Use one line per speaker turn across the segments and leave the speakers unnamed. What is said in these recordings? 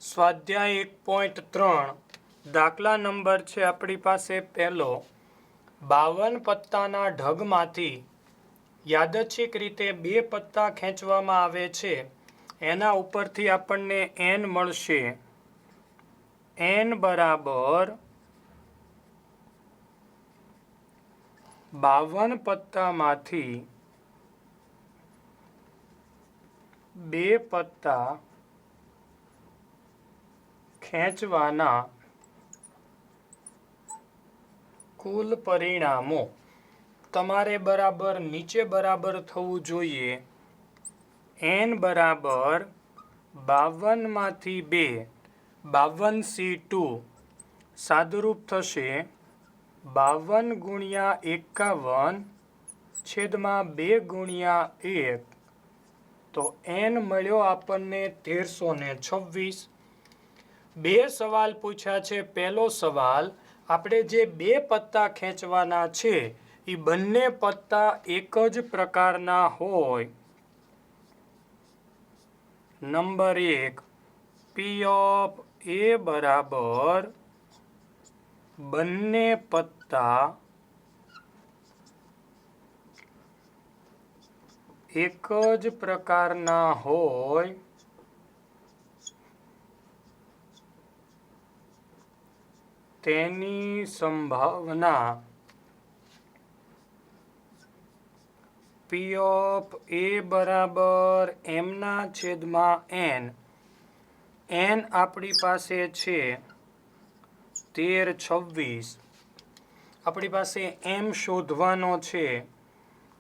સ્વાધ્યાય 1.3 દાખલા નંબર છે આપણી પાસે પહેલો 52 પત્તાના ઢગમાંથી યાદચ્છિક રીતે 2 પત્તા ખેંચવામાં આવે છે એના ઉપરથી આપણને n મળશે n બરાબર 52 પત્તામાંથી 2 પત્તા ખેંચવાના કુલ પરિણામો તમારે બરાબર નીચે બરાબર થવું જોઈએ n બરાબર 52 માંથી 2 52c2 સાદુરૂપ થશે 52 ગુણ્યા 51 છેદમાં 2 ગુણ્યા 1 તો n મળ્યો આપણને 1326 બે સવાલ પૂછ્યા છે પહેલો સવાલ આપણે જે 2 પત્તા ખેંચવાના છે એ બંને પત્તા એક જ પ્રકારના હોય નંબર 1 P ઓફ A બરાબર બંને પત્તા એક જ પ્રકારના હોય તેની સંભાવના P ઓફ A બરાબર m ના છેદમાં n આપણી પાસે છે 1326 આપણી પાસે m શોધવાનો છે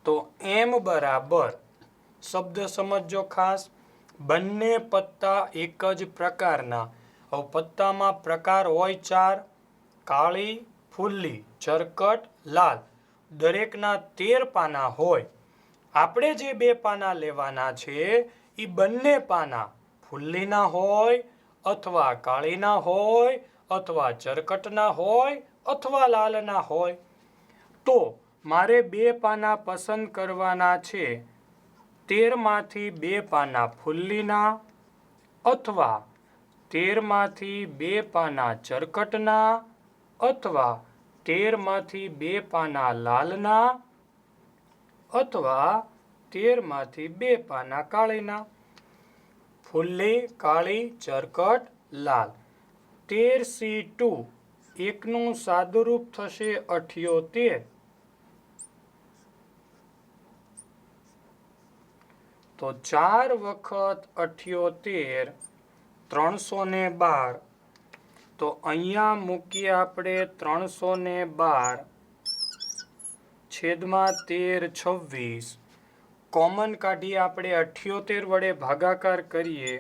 તો m બરાબર શબ્દ સમજો ખાસ બંને પત્તા એક જ પ્રકારના હવે પત્તામાં પ્રકાર હોય 4 કાળી ફુલ્લી ચરકટ લાલ દરેકના 13 પાના હોય આપણે જે 2 પાના લેવાના છે એ બંને પાના ફુલ્લીના હોય અથવા કાળીના હોય અથવા ચરકટના હોય અથવા લાલના હોય તો મારે 2 પાના પસંદ કરવાના છે 13 માંથી 2 પાના ફુલ્લીના અથવા 13 માંથી 2 પાના ચરકટના અથવા 13 માંથી 2 પાના લાલના અથવા 13 માંથી 2 પાના કાળીના ફુલ્લી કાળી ચરકટ લાલ 13c2 એકનું સાદુરૂપ થશે 78 તો 4 વખત 78 312 તો અહીંયા મૂકીએ આપણે 312 છેદમાં 1326 કોમન કાઢીએ આપણે 78 વડે ભાગાકાર કરીએ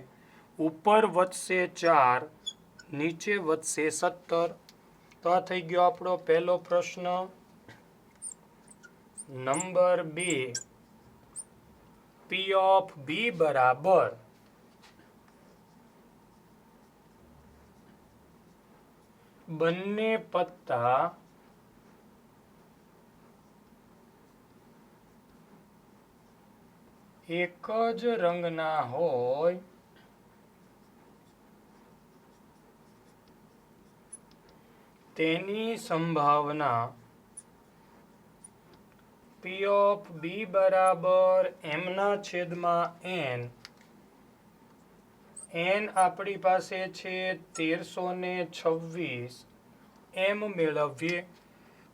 ઉપર વધશે 4 નીચે વધશે 17 તો આ થઈ ગયો આપણો પહેલો પ્રશ્ન નંબર 2 P ઓફ B બરાબર બંને પત્તા એક જ રંગના હોય તેની સંભાવના P ઓફ B બરાબર m ના છેદમાં n આપણી પાસે છે 1326 m મેળવીએ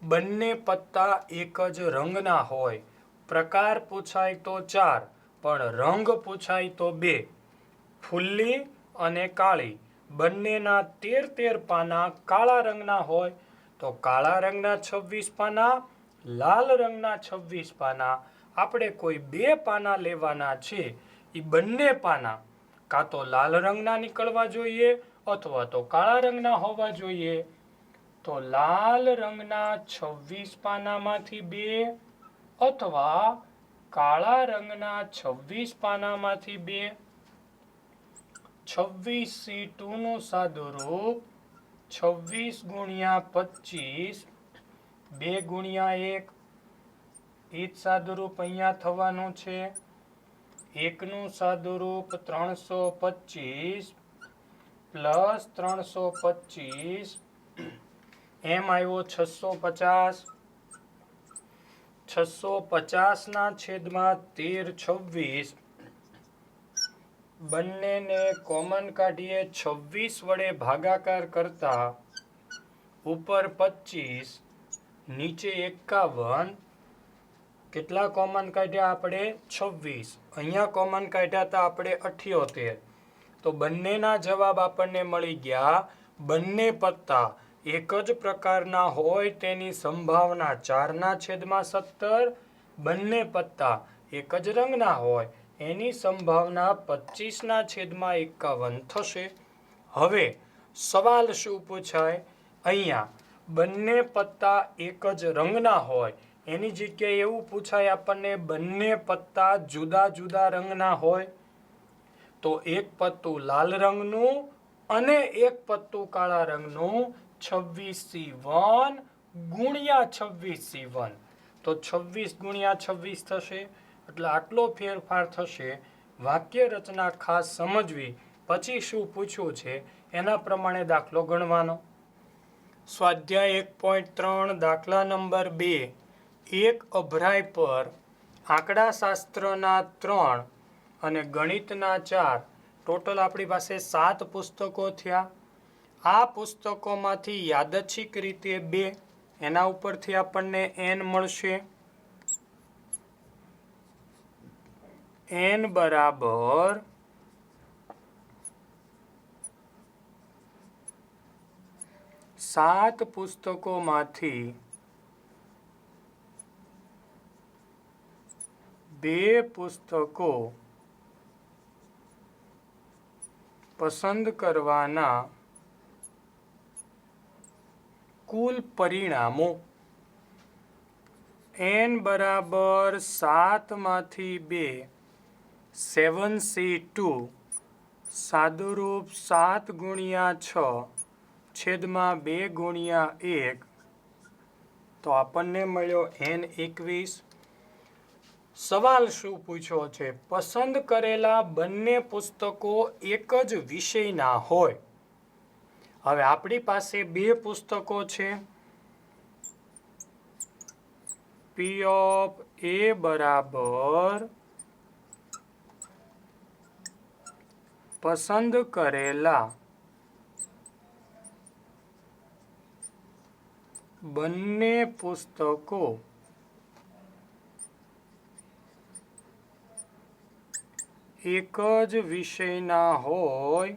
બંને પત્તા એક જ રંગના હોય પ્રકાર પૂછાય તો 4 પણ રંગ પૂછાય તો 2 ફુલ્લી અને કાળી બંનેના 13 પાના કાળા રંગના હોય તો કાળા રંગના 26 પાના લાલ રંગના 26 પાના આપણે કોઈ 2 પાના લેવાના છે એ બંને પાના કાં તો લાલ રંગના નીકળવા જોઈએ અથવા તો કાળા રંગના હોવા જોઈએ તો લાલ રંગના 26 પાનામાંથી 2 અથવા કાળા રંગના 26 પાનામાંથી 2 26c2 નું સાદુરૂપ 26 ગુણ્યા 25 2 ગુણ્યા 1 એ જ સાદુરૂપ અહીંયા થવાનું છે એકનું સાદુરૂપ 325 પ્લસ 325 એમ આવ્યો 650 650 ના છેદમાં 1326 બંનેને કોમન કાઢીએ 26 વડે ભાગાકાર કરતા ઉપર 25 નીચે 51 કેટલા કોમન કાઢ્યા આપણે 26 અહીંયા કોમન કાઢ્યા હતા આપણે 78 તો બંનેના જવાબ આપણને મળી ગયા બંને પત્તા એક જ પ્રકારના હોય તેની સંભાવના 4/17 બંને પત્તા એક જ રંગના હોય એની સંભાવના 25/51 થશે. હવે સવાલ શું પૂછાય અહીંયા બંને પત્તા એક જ રંગના હોય એની જગ્યાએ એવું પૂછાય આપણને બંને પત્તા જુદા જુદા રંગના હોય તો એક પત્તું લાલ રંગનું અને એક પત્તું કાળા રંગનું 26C1 ગુણ્યા 26C1 તો 26 ગુણ્યા 26 થશે એટલે આટલો ફેરફાર થશે. વાક્ય રચના ખાસ સમજવી પછી શું પૂછ્યું છે એના પ્રમાણે દાખલો ગણવાનો. સ્વાધ્યાય 1.3 દાખલા નંબર 2 એક અભરાય પર આંકડાશાસ્ત્રના 3 અને ગણિતના 4 ટોટલ આપણી પાસે 7 પુસ્તકો થયા. આ પુસ્તકોમાંથી યાદચ્છિક રીતે 2 એના ઉપરથી આપણને n મળશે. n બરાબર 7 પુસ્તકોમાંથી 2 પુસ્તકો પસંદ કરવાના કુલ પરિણામો. n બરાબર 7માંથી 2 7C2 સાદુરૂપ 7 ગુણ્યા 6 છેદમાં 2 ગુણ્યા 1 તો આપણને મળ્યો n21. સવાલ શું પૂછ્યો છે પસંદ કરેલા બંને પુસ્તકો એક જ વિષયના હોય. હવે આપણી પાસે 2 પુસ્તકો છે P of A બરાબર પસંદ કરેલા બંને પુસ્તકો એક જ વિષયના હોય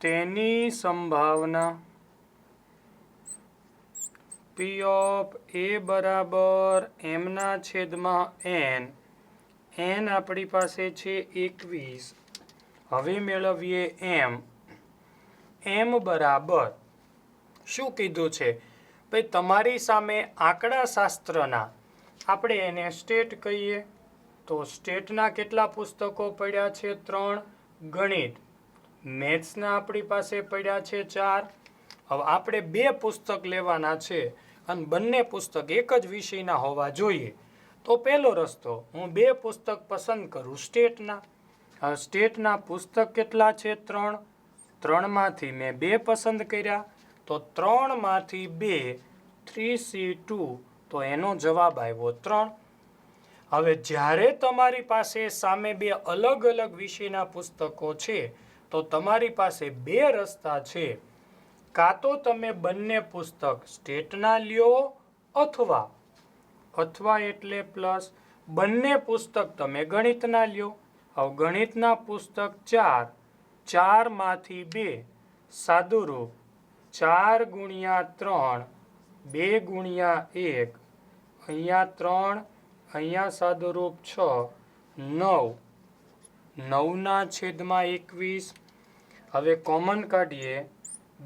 તેની સંભાવના P of A બરાબર mના છેદમાં n આપણી પાસે છે 21. હવે મેળવીએ m બરાબર શું કીધું છે ભાઈ તમારી સામે આંકડાશાસ્ત્રના આપણે એને સ્ટેટ કહીએ તો સ્ટેટના કેટલા પુસ્તકો પડ્યા છે 3. ગણિત મેથ્સના આપણી પાસે પડ્યા છે 4. હવે આપણે 2 પુસ્તક લેવાના છે અને બંને પુસ્તક એક જ વિષયના હોવા જોઈએ તો પહેલો રસ્તો હું 2 પુસ્તક પસંદ કરું સ્ટેટના. સ્ટેટના પુસ્તક કેટલા છે 3. 3માંથી મેં 2 પસંદ કર્યા તો 3માંથી 2 3C2 તો એનો જવાબ આવ્યો 3. હવે જ્યારે તમારી પાસે સામે 2 અલગ અલગ વિષયના પુસ્તકો છે તો તમારી પાસે 2 રસ્તા છે. કાં તો તમે બંને પુસ્તક સ્ટેટના લ્યો અથવા એટલે પ્લસ બંને પુસ્તક તમે ગણિતના લ્યો. હવે ગણિતના પુસ્તક 4માંથી 2 સાદુરૂપ 4 ગુણ્યા 3 2 ગુણ્યા 1 અહીંયા 3 અહીંયા સાદુરૂપ 6 9 9ના છેદમાં 21. હવે કોમન કાઢીએ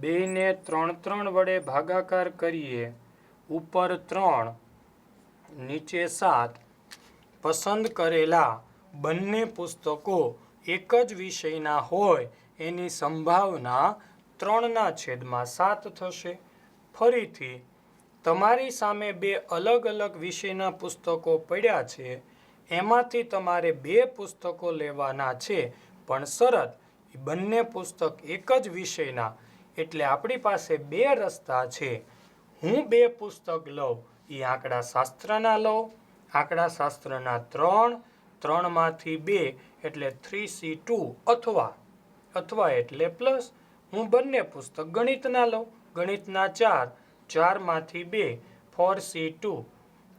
2 ને 3 વડે ભાગાકાર કરીએ ઉપર 3 નીચે 7 પસંદ કરેલા બંને પુસ્તકો એક જ વિષયના હોય એની સંભાવના 3/7 થશે. ફરીથી તમારી સામે 2 અલગ અલગ વિષયના પુસ્તકો પડ્યા છે એમાંથી તમારે 2 પુસ્તકો લેવાના છે પણ શરત એ બંને પુસ્તક એક જ વિષયના, એટલે આપણી પાસે બે રસ્તા છે. હું બે પુસ્તક લઉં એ આંકડા શાસ્ત્રના લઉં, આંકડા શાસ્ત્રના 3, 3માંથી 2 એટલે 3C2 અથવા એટલે પ્લસ. હું બંને પુસ્તક ગણિતના લઉં, ગણિતના 4, 4માંથી 2 4C2,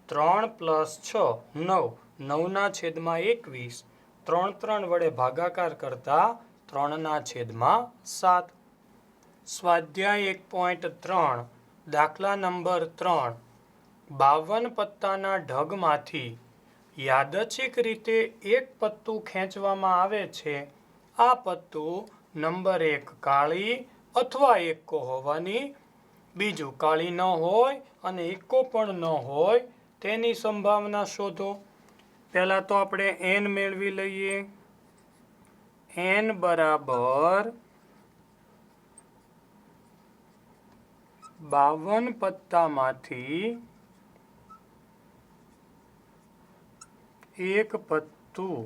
3 + 6 9, 9/21, 3 3 વડે ભાગાકાર કરતા 3/7. સ્વાધ્યાય 1.3 દાખલા નંબર 3. 52 પત્તાના ઢગમાંથી યાદચ્છિક રીતે એક પત્તું ખેંચવામાં આવે છે. આ પત્તું નંબર 1 કાળી અથવા એકો હોવાની, બીજું કાળી ન હોય અને એકો પણ ન હોય તેની સંભાવના શોધો. પહેલાં તો આપણે n મેળવી લઈએ. n બરાબર 52 પત્તામાંથી એક પત્તું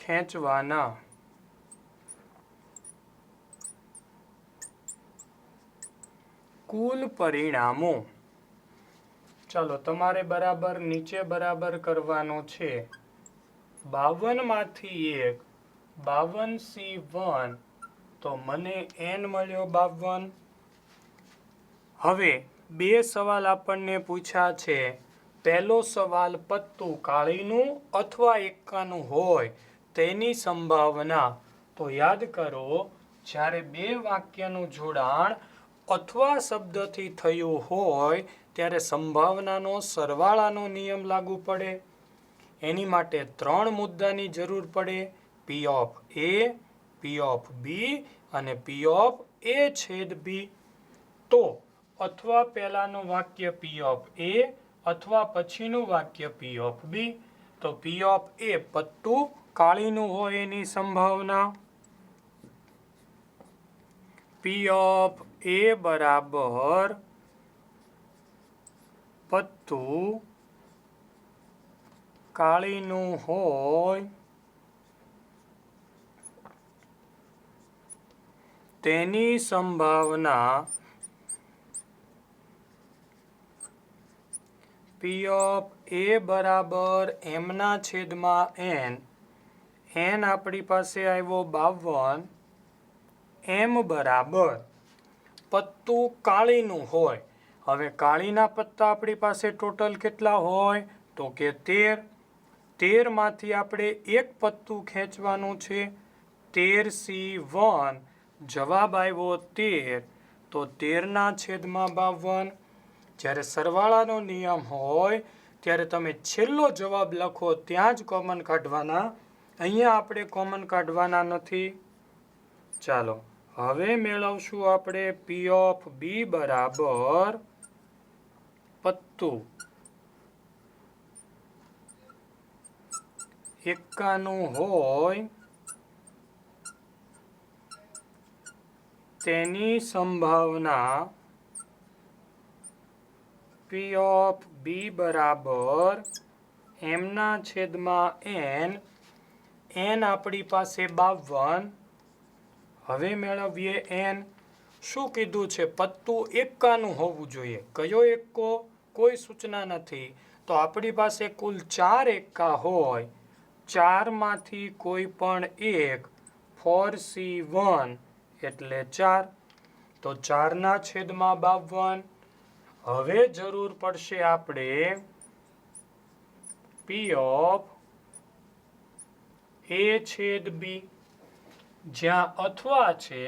ખેંચવાના. કુલ પરિણામો. ચાલો તમારે બરાબર નીચે બરાબર કરવાનું છે. 52માંથી 1 52C1, તો મને n મળ્યો 52. હવે બે સવાલ આપણને પૂછ્યા છે. પહેલો સવાલ પત્તું કાળીનું અથવા એકાનું હોય તેની સંભાવના. તો યાદ કરો, જ્યારે બે વાક્યનું જોડાણ અથવા શબ્દથી થયું હોય ત્યારે સંભાવનાનો સરવાળાનો નિયમ લાગુ પડે. એની માટે 3 મુદ્દાની જરૂર પડે: P of A, P of B અને P of A/B. તો અથવા પહેલાનું વાક્ય P of A અથવા પછીનું વાક્ય P of B. તો P of A પત્તું કાળીનું હોય એની સંભાવના. P of A બરાબર પત્તું કાળીનું હોય તેની સંભાવના P of A બરાબર m/n. n આપણી પાસે આવ્યો 52. m બરાબર પત્તું કાળીનું હોય. હવે કાળીના પત્તા આપણી પાસે ટોટલ કેટલા હોય? તો કે 13. 13માંથી આપણે એક પત્તું ખેંચવાનું છે. 13C1, જવાબ આવ્યો 13. તો 13/52. જ્યારે સરવાળાનો નિયમ હોય ત્યારે તમે છેલ્લો જવાબ લખો ત્યાં જ કોમન કાઢવાના. અહીંયા આપણે કોમન કાઢવાના નથી. ચાલો હવે મેળવશું આપણે P of B બરાબર પત્તું એકાનું હોય તેની સંભાવના P of B બરાબર m/n. n આપણી પાસે 52. હવે મેળવીએ n. શું કીધું છે? પત્તું એકાનું હોવું જોઈએ. કયો એકો? કોઈ સૂચના નથી. તો આપણી પાસે કુલ 4 એકા હોય. 4માંથી કોઈ પણ એક 4C1 એટલે 4. તો 4/52. હવે જરૂર પડશે આપણે P of A/B. જ્યાં અથવા છે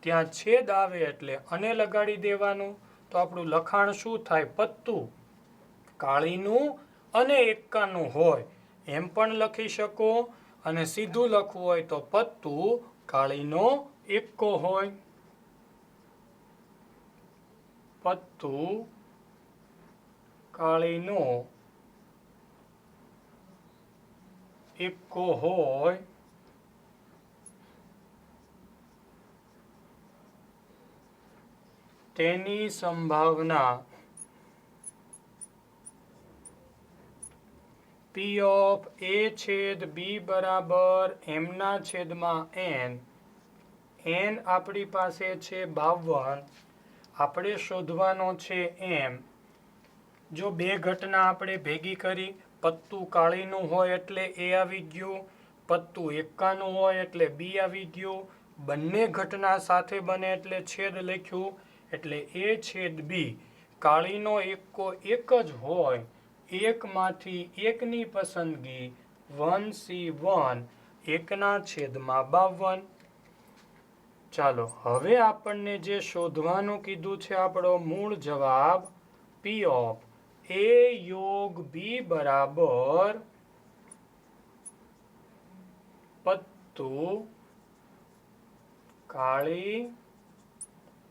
ત્યાં છેદ આવે એટલે અને લગાડી દેવાનું. તો આપણું લખાણ શું થાય? પત્તું કાળીનું અને એકાનું હોય એમ પણ લખી શકો, અને સીધું લખવું હોય તો પત્તું કાળીનો એકો હોય. પત્તું કાળીનો એકો હોય તેની સંભાવના P પી ઓફ એ છેદ બી બરાબર એમના છેદમાં એન. એન આપણી પાસે છે 52. આપણે શોધવાનો છે એમ. જો બે ઘટના આપણે ભેગી કરી, પત્તું કાળીનું હોય એટલે એ આવી ગયું, પત્તું એકાનું હોય એટલે બી આવી ગયું, બંને ઘટના સાથે બને એટલે છેદ લખ્યું, એટલે એ છેદ બી. કાળીનો એકો એક જ હોય, એકમાંથી એકની પસંદગી 1C1 એકના છેદમાં 52. ચાલો હવે આપણને જે શોધવાનું કીધું છે આપણો મૂળ જવાબ પી ઓફ એ યોગ બી બરાબર પત્તું કાળી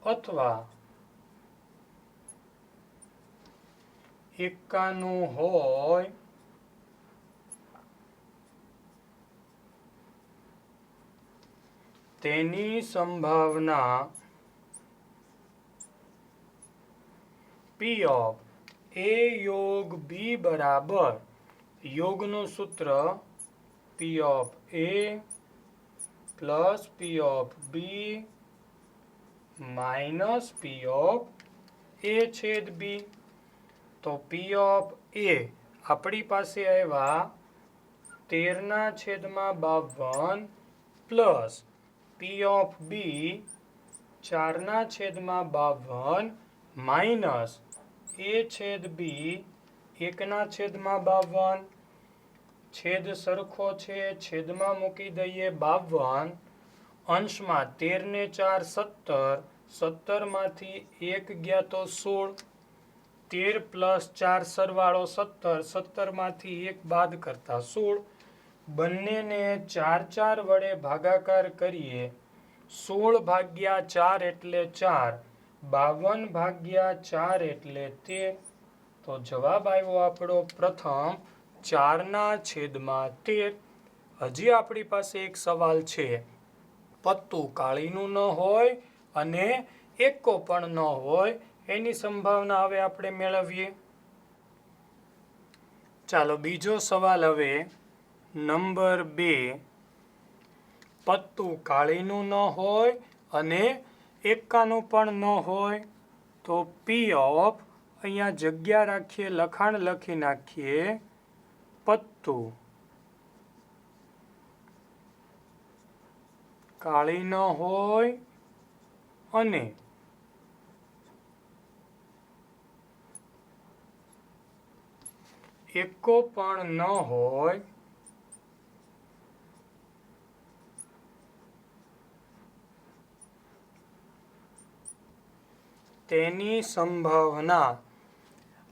અથવા એકાનું હોય તેની સંભાવના પી ઓફ એ યોગ બી બરાબર, યોગનું સૂત્ર P of A plus P of B minus P of A છેદ બી. તો પી ઓફ એ આપણી પાસે આવ્યા 13ના છેદમાં 52 પ્લસ પી ઓફ બી 4ના છેદમાં 52 માઇનસ એ છેદ બી 1ના છેદમાં 52. છેદ સરખો છે, છેદમાં મૂકી દઈએ 52. અંશમાં 13 ને 4 17, 17 માંથી 1 ગયા તો 16, 13 પ્લસ 4 સરવાળો 17, 17 માંથી 1 બાદ કરતા 16. બંનેને 4 4 વડે ભાગાકાર કરીએ, 16 ભાગ્યા 4 એટલે 4, 52 ભાગ્યા 4 એટલે 13. તો જવાબ આવ્યો આપણો પ્રથમ 4ના છેદમાં 13. હજી આપણી પાસે એક સવાલ છે, પત્તું કાળીનું ન હોય અને એકો પણ ન હોય, એની સંભાવના હવે આપણે મેળવીએ. ચાલો બીજો સવાલ હવે નંબર 2, પત્તું કાળીનું ન હોય અને એકાનું પણ ન હોય, તો પી ઓફ, અહીંયા જગ્યા રાખીએ, લખાણ લખી નાખીએ, પત્તું કાળી ન હોય અને એકો પણ ન હોય, તેની સંભાવના.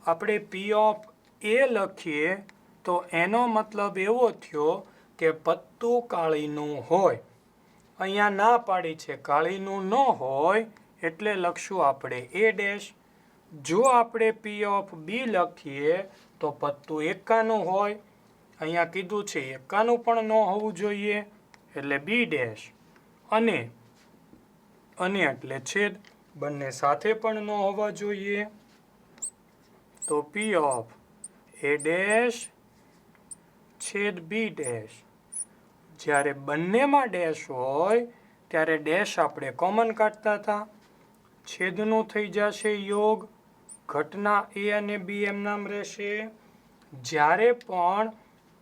આપણે પી ઓફ એ લખીએ તો એનો મતલબ એવો થયો કે પત્તું કાળીનું હોય. અહીંયા ના પાડી છે કાળીનું ન હોય, એટલે લખશું આપણે એ ડેશ. જો આપણે પી ઓફ બી લખીએ તો પત્તું એકાનું હોય, અહીંયા કીધું છે એકાનું પણ ન હોવું જોઈએ, એટલે બી ડેશ. અને એટલે છેદ, બંને સાથે પણ ન હોવા જોઈએ, તો પી ઓફ એ ડેશ છેદ બી ડેશ. જ્યારે બંનેમાં ડેશ હોય ત્યારે ડેશ આપણે કોમન કાઢતા હતા, છેદનું થઈ જશે યોગ, ઘટના એ અને બી એમ નામ રહેશે. જ્યારે પણ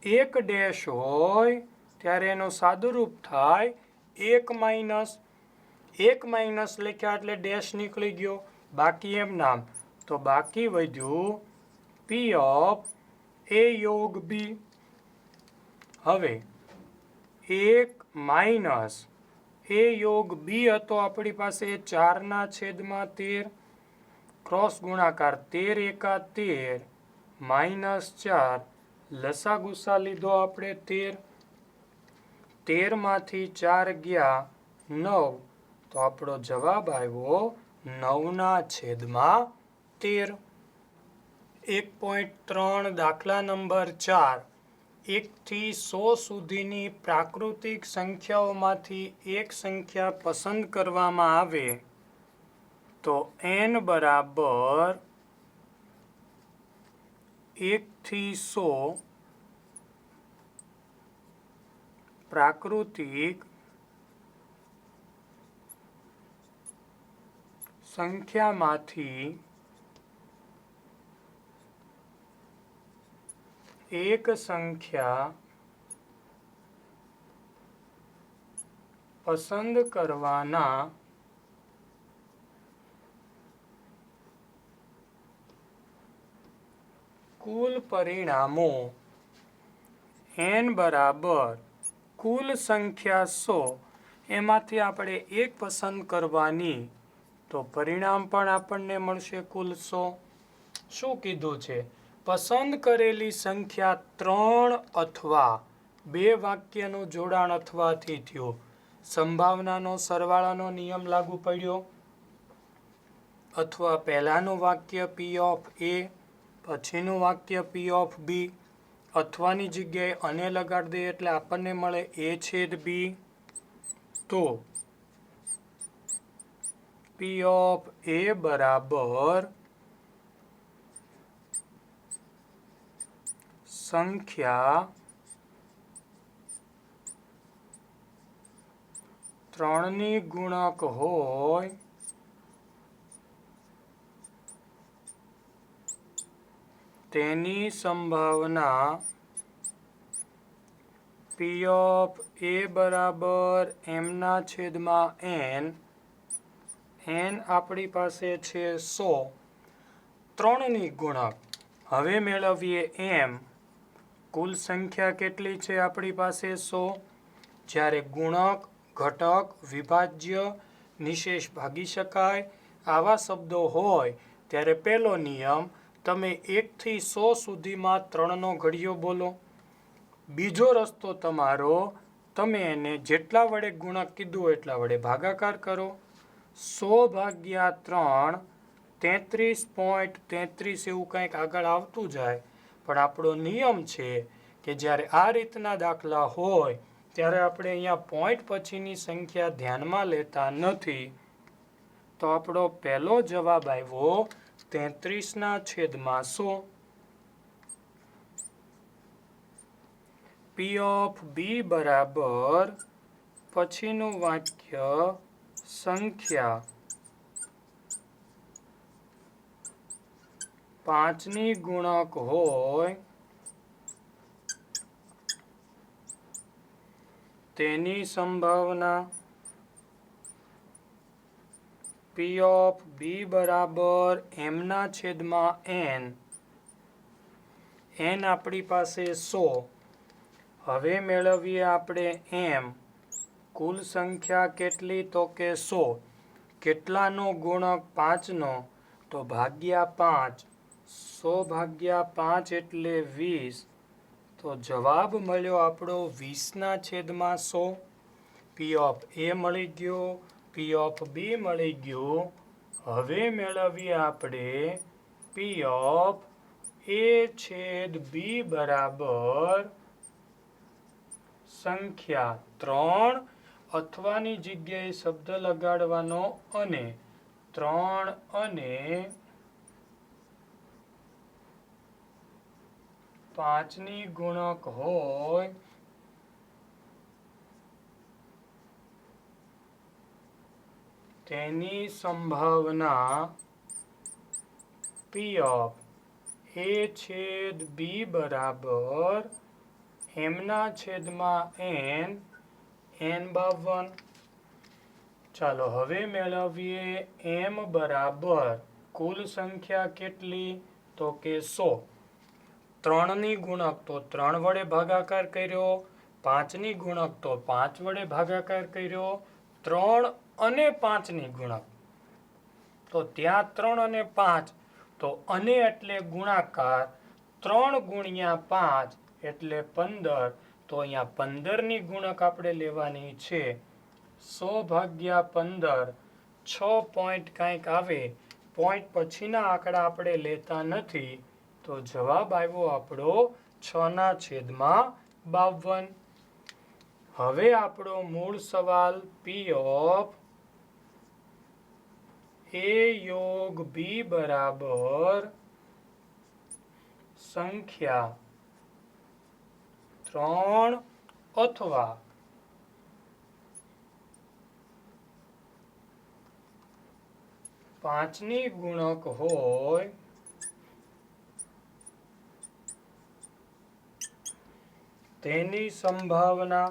એક ડેશ હોય ત્યારે એનું સાદુરૂપ થાય 1 - 1 લખ્યા એટલે ડેશ નીકળી ગયો, બાકી એમ નામ. તો બાકી વધ્યું પી ઓફ એ યોગ બી. હવે 1 - એ યોગ બી હતો આપણી પાસે 4ના છેદમાં 13, ક્રોસ ગુણાકાર 13 એકા 13 -4, લસા ગુસા લીધો આપણે 13, 13 માંથી 4 ગયા 9, તો આપણો જવાબ આવ્યો 9ના છેદમાં 13. 1.3 દાખલા નંબર 4, 1 થી 100 સુધીની પ્રાકૃતિક સંખ્યાઓમાંથી એક સંખ્યા પસંદ કરવામાં આવે તો n બરાબર 1 થી 100 પ્રાકૃતિક સંખ્યામાંથી એક સંખ્યા પસંદ કરવાના કુલ પરિણામો n બરાબર કુલ સંખ્યા 100 એમાંથી આપણે એક પસંદ કરવાની, તો પરિણામ પણ આપણને મળશે કુલ 100. શું કીધું છે? પસંદ કરેલી સંખ્યા 3 અથવા 2 વાક્યનું જોડાણ અથવાથી થયું. સંભાવનાનો સરવાળાનો નિયમ લાગુ પડ્યો, અથવા પહેલાનું વાક્ય P ઓફ A, પછીનું વાક્ય P ઓફ B, અથવાની જગ્યાએ અને લગાડી દઈએ એટલે આપણને મળે A છેદ B. તો P ઓફ A બરાબર સંખ્યા 3 ની ગુણક હોય તેની સંભાવના P ઓફ A બરાબર m ના છેદમાં n. n આપણી પાસે છે 100, 3 ની ગુણક. હવે મેળવીએ m. કુલ સંખ્યા કેટલી છે આપણી પાસે? 100. જ્યારે ગુણક, ઘટક, વિભાજ્ય, નિશેષ ભાગી શકાય આવા શબ્દો હોય ત્યારે પહેલો નિયમ, તમે 1 થી 100 સુધીમાં 3નો ઘડિયો બોલો. બીજો રસ્તો તમારો, તમે એને જેટલા વડે ગુણક કીધું એટલા વડે ભાગાકાર કરો. 100 ભાગ્યા 3 33.33 એવું કંઈક આગળ આવતું જાય. પણ આપણો નિયમ છે કે જ્યારે આ રીતના દાખલા હોય ત્યારે આપણે અહીંયા પોઈન્ટ પછીની સંખ્યા ધ્યાનમાં લેતા નથી. તો આપણો પહેલો જવાબ આવ્યો 33 ના છેદમાં 100. P ઓફ B બરાબર પછીનું વાક્ય સંખ્યા 5 ની ગુણક હોય તેની સંભાવના P ઓફ B બરાબર m ના છેદમાં n. n આપણી પાસે 100. હવે મેળવીએ આપણે m. કુલ સંખ્યા કેટલી? તો કે 100. કેટલાનો ગુણક? 5નો. તો ભાગ્યા 5. 100 ભાગ્યા 5 એટલે 20. તો જવાબ મળ્યો આપણો 20 ના છેદમાં 100. P ઓફ A મળી ગયો, P ઓફ B મળી ગયું. હવે મેળવીએ આપણે P ઓફ A છેદ B બરાબર સંખ્યા 3, અથવાની જગ્યાએ શબ્દ લગાડવાનો અને 3 અને 5 ની ગુણક હોય તેની સંભાવના P ઓફ A છેદ B બરાબર m ના છેદમાં n, n52. ચાલો હવે મેળવીએ m બરાબર કુલ સંખ્યા કેટલી? તો કે 100. 3 ની ગુણક તો 3 વડે ભાગાકાર કર્યો, 5 ની ગુણક તો 5 વડે ભાગાકાર કર્યો, 3 અને 5 ની ગુણક તો ત્યાં 3 અને 5, તો અને એટલે ગુણાકાર, 3 ગુણ્યા 5 એટલે 15. તો અહીંયા 15 ની ગુણક આપણે લેવાની છે. 100 ભાગ્યા 15, 6 પોઈન્ટ કંઈક આવે. પોઈન્ટ પછીના આંકડા આપણે લેતા નથી. તો જવાબ આવ્યો આપણો 6 ના છેદમાં 52. હવે આપણો મૂળ સવાલ P ઓફ A યોગ B બરાબર સંખ્યા 3 અથવા 5ની ગુણક હોય તેની સંભાવના,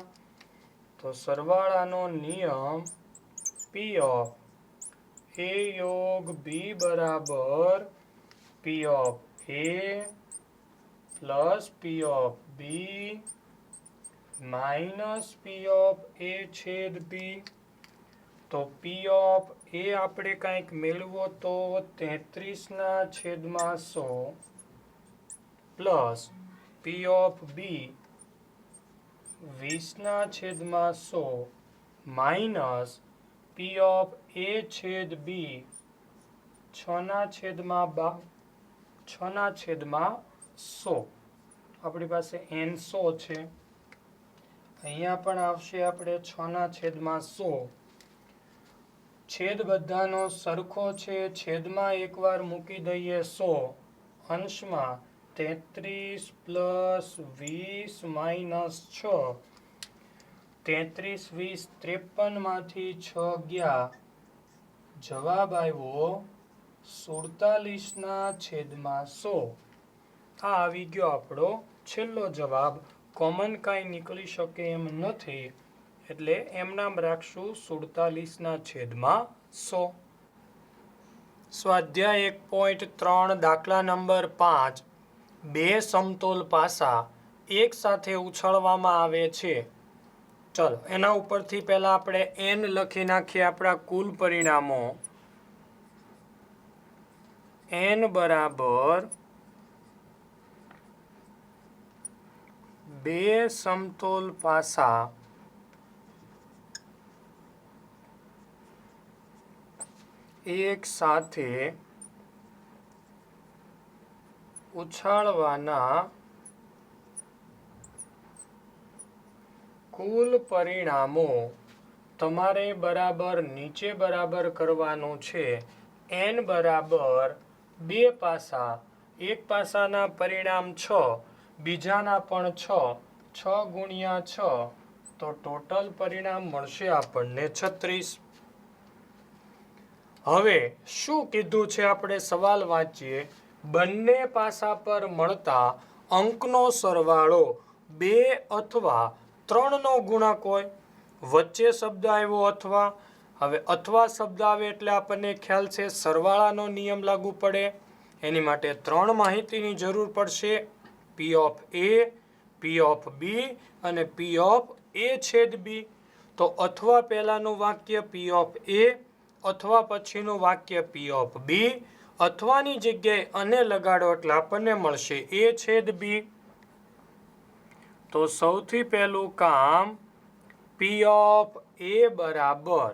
તો સરવાળાનો નિયમ P of A યોગ B બરાબર P of A plus P of B minus P of A છેદ B. તો P of A આપણે કંઈક મેળવો તો 33/100 plus P of B 20/100 minus P of A છેદ B 6/100 આપણી પાસે n 100 છે. અહીંયા પણ આવશે આપણે 6/100. છેદ બધાનો સરખો છે, છેદમાં એકવાર મૂકી દઈએ 100, અંશમાં 33 પ્લસ 20 માઇનસ 6. 33 20 53 માંથી 6 ગયા, જવાબ આવ્યો 47/100. આ આવી ગયો આપણો છેલ્લો જવાબ. કોમન કાંઈ નીકળી શકે એમ નથી, એટલે એમ નામ રાખશું 47/100. સ્વાધ્યાય 1.3 દાખલા નંબર 5. બે સમતોલ પાસા એક સાથે ઉછાળવામાં આવે છે. ચલો એના ઉપરથી પહેલા આપણે n લખી નાખીએ આપણા કુલ પરિણામો. n બરાબર બે સમતોલ પાસા એક સાથે ઉછાળવાના કુલ પરિણામો તમારે બરાબર નીચે બરાબર કરવાનું છે. n બરાબર બે પાસા, એક પાસાના પરિણામ 6, બીજાના પણ 6, 6 ગુણ્યા 6, તો ટોટલ પરિણામ મળશે આપણને 36. હવે શું કીધું છે આપણે સવાલ વાંચીએ. બંને પાસા પર મળતા અંકનો સરવાળો 2 અથવા 3નો ગુણક હોય. વચ્ચે શબ્દ આવ્યો અથવા. હવે અથવા શબ્દ આવે એટલે આપણને ખ્યાલ છે સરવાળાનો નિયમ લાગુ પડે. એની માટે 3 માહિતીની જરૂર પડશે. P of A, P of B અને P of A છેદ B. તો અથવા પહેલાનું વાક્ય P of A, અથવા પછીનું વાક્ય P of B. અથવાની જગ્યાએ અને લગાડો એટલે આપણને મળશે A છેદ B. તો સૌથી પહેલું કામ P of A બરાબર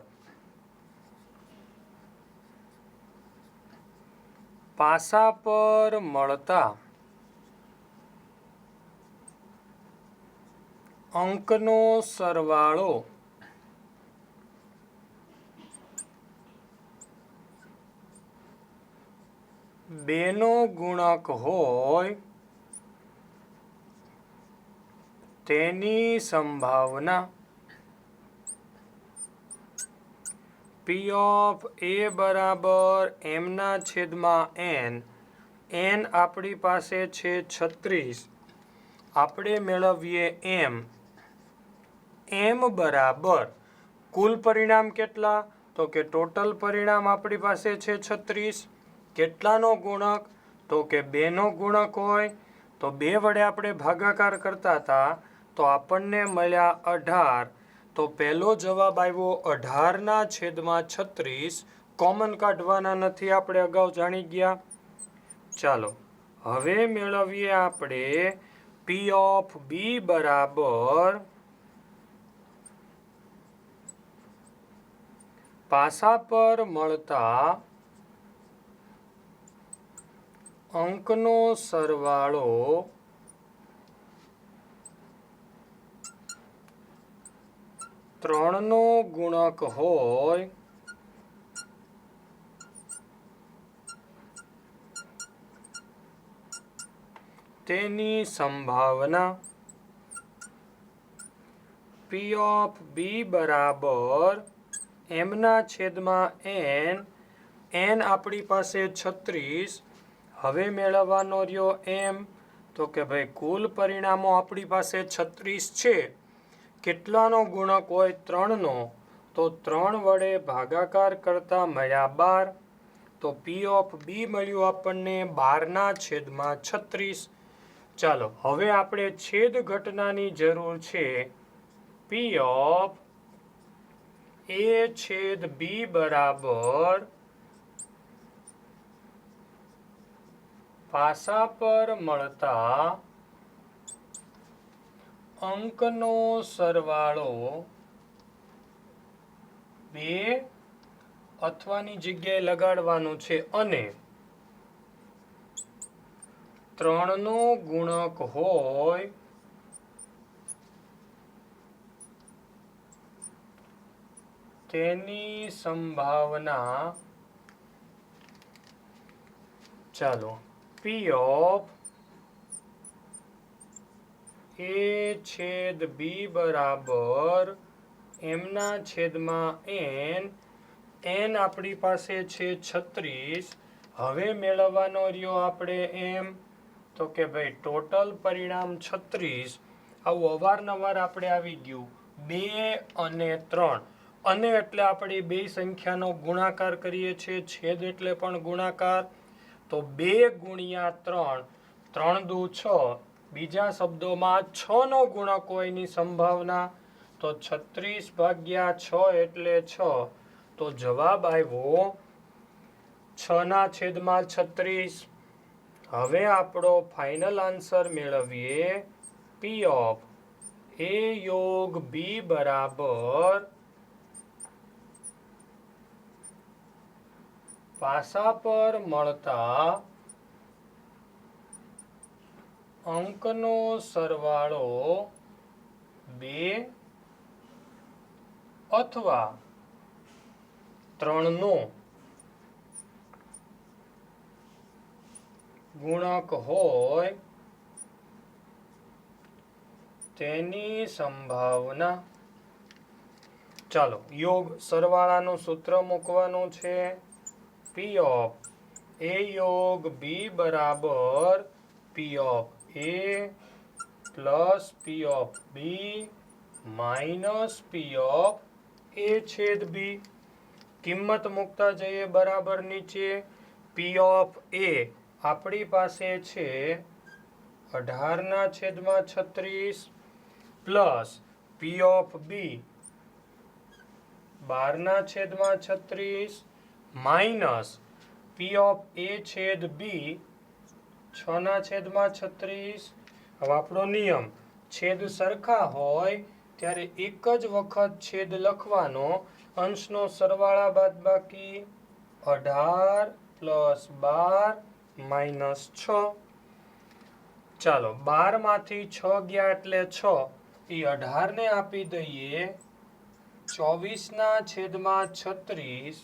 પાસા પર મળતા અંકનો સરવાળો બેનો ગુણક હોય તેની સંભાવના. P of A બરાબર mના છેદમાં n. n આપણી પાસે છે 36. આપણે મેળવીએ m. m બરાબર કુલ પરિણામ કેટલા? તો કે ટોટલ પરિણામ આપણી પાસે છે 36. કેટલાનો ગુણક? તો કે 2નો ગુણક હોય. તો 2 વડે આપણે ભાગાકાર કરતા હતા તો આપણને મળ્યા 18. તો પહેલો જવાબ આવ્યો 18/36. કોમન કાઢવાના નથી, આપણે અગાઉ જાણી ગયા. ચાલો હવે મેળવીએ આપણે P of B બરાબર પાસા પર મળતા અંકનો સરવાળો ત્રણનો ગુણક હોય તેની સંભાવના. P of B બરાબર mના છેદમાં n. n આપણી પાસે 36, હવે મેળવવાનો રહ્યો m, તો કે ભાઈ કુલ પરિણામો આપણી પાસે 36 છે. કેટલાનો ગુણક હોય 3નો, તો 3 વડે ભાગાકાર કરતા મળ્યા 12, તો P ઓફ B મળ્યું આપણને 12/36. ચાલો હવે આપણે છેદ ઘટનાની જરૂર છે. P ઓફ A છેદ B બરાબર પાસા પર મળતા અંકનો સરવાળો 2 અથવાની જગ્યાએ લગાડવાનું છે અને 3નો ગુણક હોય તેની સંભાવના. ચાલો P ઓફ A છેદ B બરાબર એમના છેદમાં n. n આપણી પાસે છે 36. હવે મેળવવાનો રહ્યો આપણે m, તો કે ભાઈ ટોટલ પરિણામ 36. આવું અવારનવાર આપણે આવી ગયું 2 અને 3, અને એટલે આપણે બે સંખ્યાનો ગુણાકાર કરીએ છીએ, છેદ એટલે પણ ગુણાકાર. તો 2 ગુણ્યા 3, 3 દુ 6, બીજા શબ્દોમાં 6નો ગુણક હોય એની સંભાવના. તો 36/6 એટલે 6, તો જવાબ આવ્યો 6/36. હવે આપણો ફાઇનલ આન્સર મેળવીએ. P ઓફ A યોગ B બરાબર પાસા પર મળતા અંકનો સરવાળો 2 અથવા 3નો ગુણક હોય તેની સંભાવના. ચાલો યોગ સરવાળાનું સૂત્ર મૂકવાનું છે. P ઓફ A યોગ B બરાબર P of A plus P of B minus P of A છેદ B. કિંમત મૂકતા જઈએ બરાબર નીચે. P ઓફ A આપણી પાસે છે 18/36 plus P of B 12/36 minus P of A છેદ B 6/36. હવે આપણો નિયમ છેદ સરખા હોય ત્યારે એક જ વખત છેદ લખવાનો, અંશનો સરવાળા બાદબાકી. 18 પ્લસ 12 માઇનસ 6. ચાલો 12માંથી 6 ગયા એટલે 6, એ 18ને આપી દઈએ 24/36.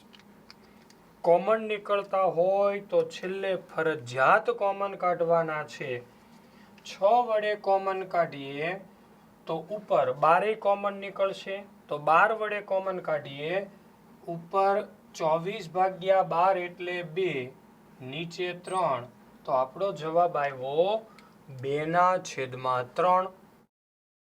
કોમન નીકળતા હોય તો છેલ્લે ફરજિયાત કોમન કાઢવાના છે. 6 વડે કોમન કાઢીએ તો ઉપર 12 કોમન નીકળશે, તો 12 વડે કોમન કાઢીએ ઉપર 24/12 એટલે 2, નીચે 3, તો આપણો જવાબ આવ્યો 2/3.